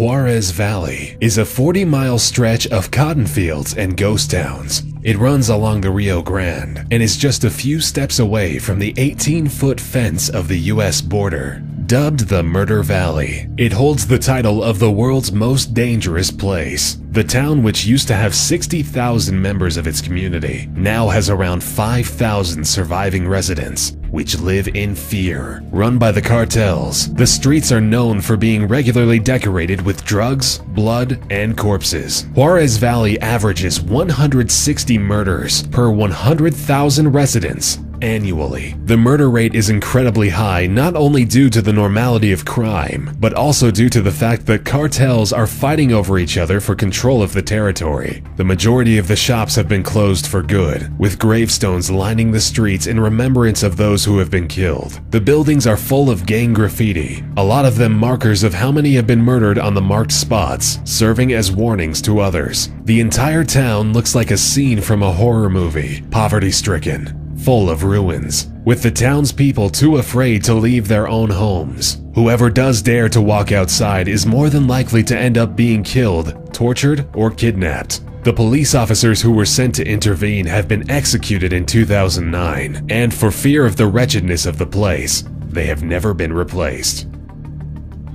Juarez Valley is a 40-mile stretch of cotton fields and ghost towns. It runs along the Rio Grande and is just a few steps away from the 18-foot fence of the U.S. border. Dubbed the Murder Valley, it holds the title of the world's most dangerous place. The town, which used to have 60,000 members of its community, now has around 5,000 surviving residents, which live in fear. Run by the cartels, the streets are known for being regularly decorated with drugs, blood, and corpses. Juarez Valley averages 160 murders per 100,000 residents annually. The murder rate is incredibly high, not only due to the normality of crime, but also due to the fact that cartels are fighting over each other for control of the territory. The majority of the shops have been closed for good, with gravestones lining the streets in remembrance of those who have been killed. The buildings are full of gang graffiti, a lot of them markers of how many have been murdered on the marked spots, serving as warnings to others. The entire town looks like a scene from a horror movie, poverty-stricken, full of ruins, with the townspeople too afraid to leave their own homes. Whoever does dare to walk outside is more than likely to end up being killed, tortured, or kidnapped. The police officers who were sent to intervene have been executed in 2009, and for fear of the wretchedness of the place, they have never been replaced.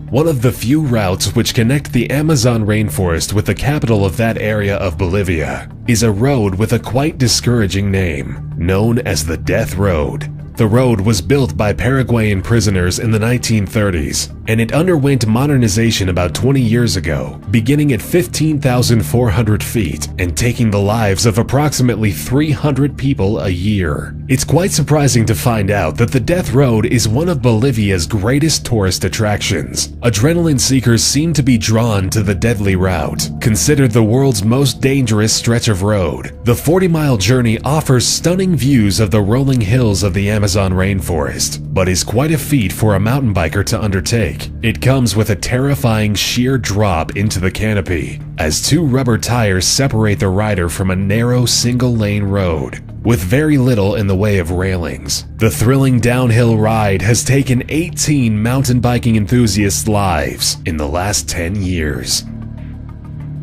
One of the few routes which connect the Amazon rainforest with the capital of that area of Bolivia is a road with a quite discouraging name, known as the Death Road. The road was built by Paraguayan prisoners in the 1930s, and it underwent modernization about 20 years ago, beginning at 15,400 feet and taking the lives of approximately 300 people a year. It's quite surprising to find out that the Death Road is one of Bolivia's greatest tourist attractions. Adrenaline seekers seem to be drawn to the deadly route, considered the world's most dangerous stretch of road. The 40-mile journey offers stunning views of the rolling hills of the Amazon rainforest, but is quite a feat for a mountain biker to undertake. It comes with a terrifying sheer drop into the canopy, as two rubber tires separate the rider from a narrow single-lane road, with very little in the way of railings. The thrilling downhill ride has taken 18 mountain biking enthusiasts' lives in the last 10 years.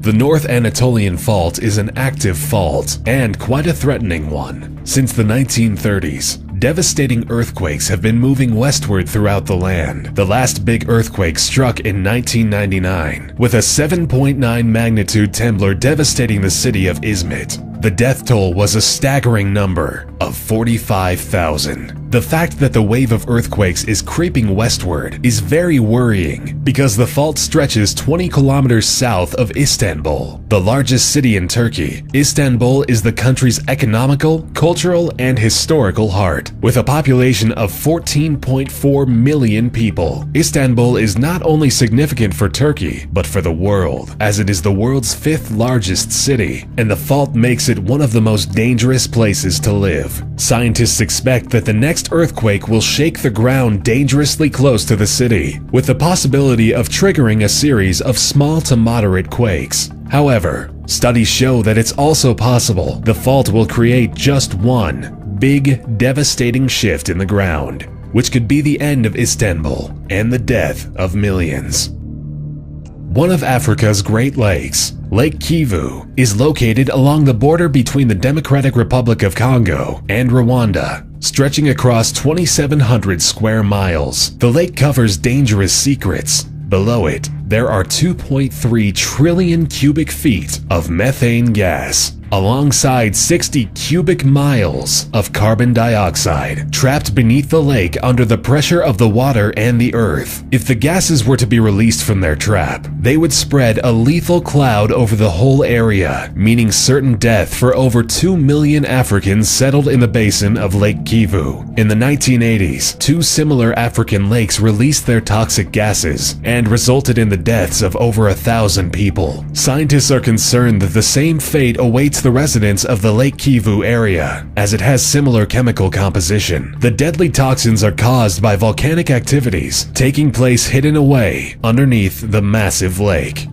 The North Anatolian Fault is an active fault, and quite a threatening one. Since the 1930s, devastating earthquakes have been moving westward throughout the land. The last big earthquake struck in 1999, with a 7.9 magnitude tremor devastating the city of Izmit. The death toll was a staggering number of 45,000. The fact that the wave of earthquakes is creeping westward is very worrying because the fault stretches 20 kilometers south of Istanbul, the largest city in Turkey. Istanbul is the country's economical, cultural, and historical heart. With a population of 14.4 million people, Istanbul is not only significant for Turkey, but for the world, as it is the world's 5th largest city, and the fault makes it one of the most dangerous places to live. Scientists expect that the next earthquake will shake the ground dangerously close to the city, with the possibility of triggering a series of small to moderate quakes. However, studies show that it's also possible the fault will create just one big, devastating shift in the ground, which could be the end of Istanbul and the death of millions. One of Africa's Great Lakes, Lake Kivu, is located along the border between the Democratic Republic of Congo and Rwanda, stretching across 2,700 square miles. The lake covers dangerous secrets. Below it, there are 2.3 trillion cubic feet of methane gas, alongside 60 cubic miles of carbon dioxide trapped beneath the lake under the pressure of the water and the earth. If the gases were to be released from their trap, they would spread a lethal cloud over the whole area, meaning certain death for over 2 million Africans settled in the basin of Lake Kivu. In the 1980s, 2 similar African lakes released their toxic gases and resulted in the deaths of over 1,000 people. Scientists are concerned that the same fate awaits the residents of the Lake Kivu area, as it has similar chemical composition. The deadly toxins are caused by volcanic activities taking place hidden away underneath the massive lake.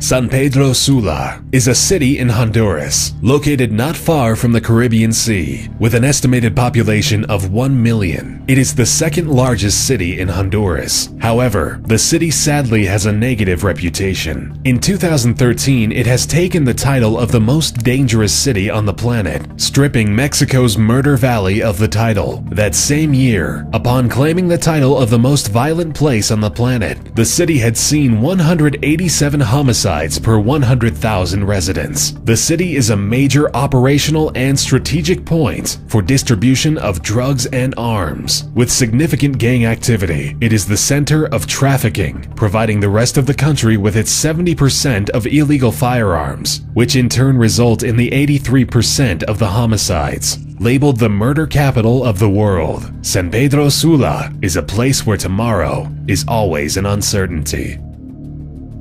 San Pedro Sula is a city in Honduras, located not far from the Caribbean Sea, with an estimated population of 1 million. It is the second largest city in Honduras. However, the city sadly has a negative reputation. In 2013, it has taken the title of the most dangerous city on the planet, stripping Mexico's Murder Valley of the title. That same year, upon claiming the title of the most violent place on the planet, the city had seen 187 homicides per 100,000 residents. The city is a major operational and strategic point for distribution of drugs and arms. With significant gang activity, it is the center of trafficking, providing the rest of the country with its 70% of illegal firearms, which in turn result in the 83% of the homicides. Labeled the murder capital of the world, San Pedro Sula is a place where tomorrow is always an uncertainty.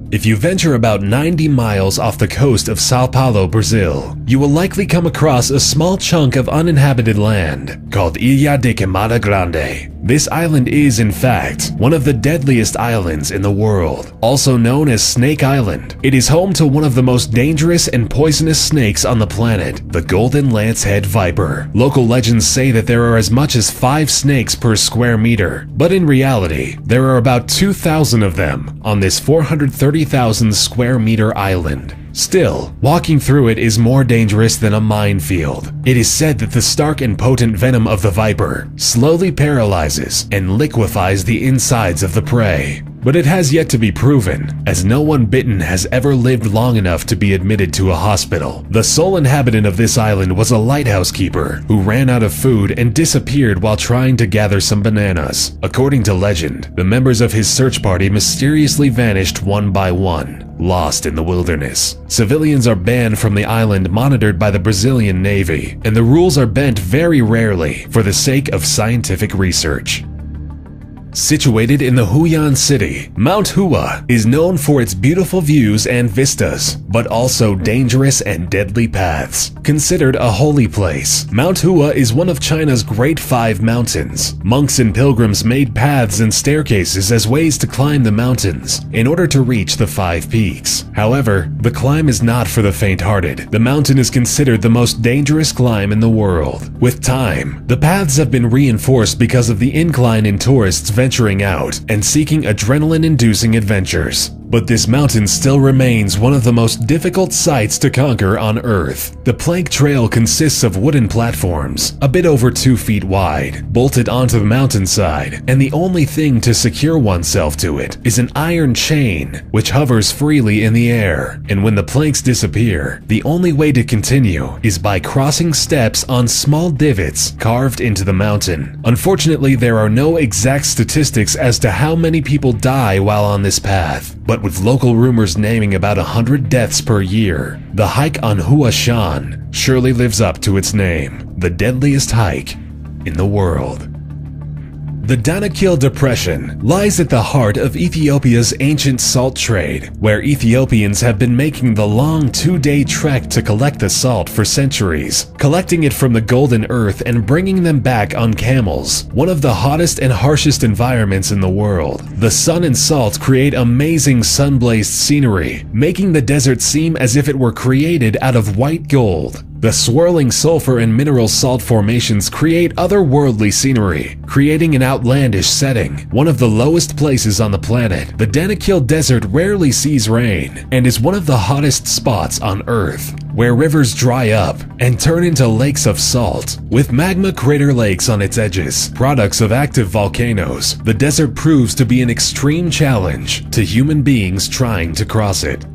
If you venture about 90 miles off the coast of Sao Paulo, Brazil, you will likely come across a small chunk of uninhabited land called Ilha de Queimada Grande. This island is, in fact, one of the deadliest islands in the world, also known as Snake Island. It is home to one of the most dangerous and poisonous snakes on the planet, the golden lancehead viper. Local legends say that there are as much as 5 snakes per square meter, but in reality, there are about 2,000 of them on this 430,000 square meter island. Still, walking through it is more dangerous than a minefield. It is said that the stark and potent venom of the viper slowly paralyzes and liquefies the insides of the prey. But it has yet to be proven, as no one bitten has ever lived long enough to be admitted to a hospital. The sole inhabitant of this island was a lighthouse keeper who ran out of food and disappeared while trying to gather some bananas. According to legend, the members of his search party mysteriously vanished one by one, lost in the wilderness. Civilians are banned from the island, monitored by the Brazilian Navy, and the rules are bent very rarely for the sake of scientific research. Situated in the Huayan city, Mount Hua is known for its beautiful views and vistas, but also dangerous and deadly paths. Considered a holy place, Mount Hua is one of China's Great Five Mountains. Monks and pilgrims made paths and staircases as ways to climb the mountains in order to reach the 5 peaks. However, the climb is not for the faint-hearted. The mountain is considered the most dangerous climb in the world. With time, the paths have been reinforced because of the incline in tourists venturing out and seeking adrenaline-inducing adventures. But this mountain still remains one of the most difficult sites to conquer on Earth. The plank trail consists of wooden platforms, a bit over 2 feet wide, bolted onto the mountainside, and the only thing to secure oneself to it is an iron chain, which hovers freely in the air. And when the planks disappear, the only way to continue is by crossing steps on small divots carved into the mountain. Unfortunately, there are no exact statistics as to how many people die while on this path, but with local rumors naming about 100 deaths per year, the hike on Hua Shan surely lives up to its name, the deadliest hike in the world. The Danakil Depression lies at the heart of Ethiopia's ancient salt trade, where Ethiopians have been making the long 2-day trek to collect the salt for centuries, collecting it from the golden earth and bringing them back on camels, one of the hottest and harshest environments in the world. The sun and salt create amazing sun-blazed scenery, making the desert seem as if it were created out of white gold. The swirling sulfur and mineral salt formations create otherworldly scenery, creating an outlandish setting. One of the lowest places on the planet, the Danakil Desert rarely sees rain and is one of the hottest spots on Earth, where rivers dry up and turn into lakes of salt. With magma crater lakes on its edges, products of active volcanoes, the desert proves to be an extreme challenge to human beings trying to cross it.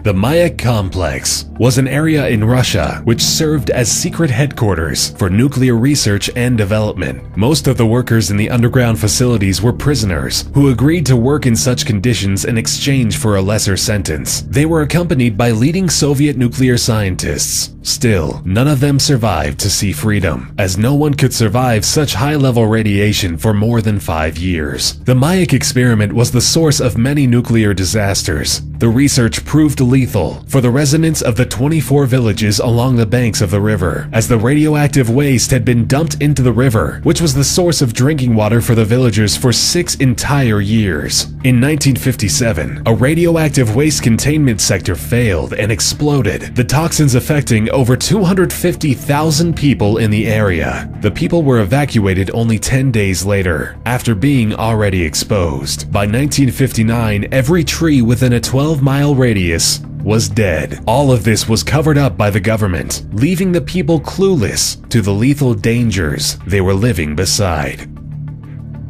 The Mayak Complex was an area in Russia which served as secret headquarters for nuclear research and development. Most of the workers in the underground facilities were prisoners who agreed to work in such conditions in exchange for a lesser sentence. They were accompanied by leading Soviet nuclear scientists. Still, none of them survived to see freedom, as no one could survive such high-level radiation for more than 5 years. The Mayak experiment was the source of many nuclear disasters. The research proved lethal for the residents of the 24 villages along the banks of the river, as the radioactive waste had been dumped into the river, which was the source of drinking water for the villagers for 6 entire years. In 1957, a radioactive waste containment sector failed and exploded, the toxins affecting over 250,000 people in the area. The people were evacuated only 10 days later, after being already exposed. By 1959, every tree within a 12-mile radius was dead. All of this was covered up by the government, leaving the people clueless to the lethal dangers they were living beside.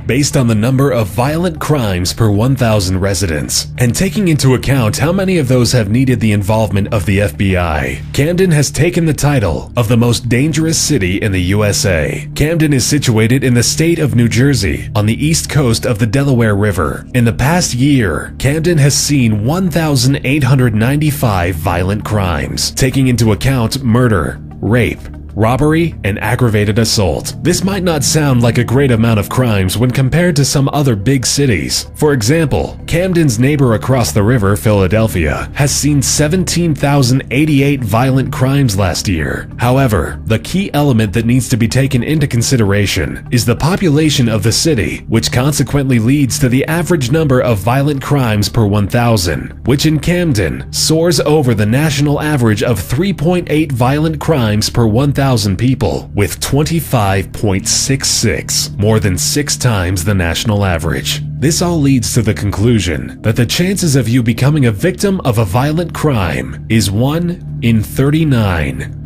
Based on the number of violent crimes per 1,000 residents, and taking into account how many of those have needed the involvement of the FBI, Camden has taken the title of the most dangerous city in the USA. Camden is situated in the state of New Jersey, on the east coast of the Delaware River. In the past year, Camden has seen 1,895 violent crimes, taking into account murder, rape, robbery, and aggravated assault. This might not sound like a great amount of crimes when compared to some other big cities. For example, Camden's neighbor across the river, Philadelphia, has seen 17,088 violent crimes last year. However, the key element that needs to be taken into consideration is the population of the city, which consequently leads to the average number of violent crimes per 1,000, which in Camden soars over the national average of 3.8 violent crimes per 1,000 people, with 25.66, more than 6 times the national average. This all leads to the conclusion that the chances of you becoming a victim of a violent crime is 1 in 39.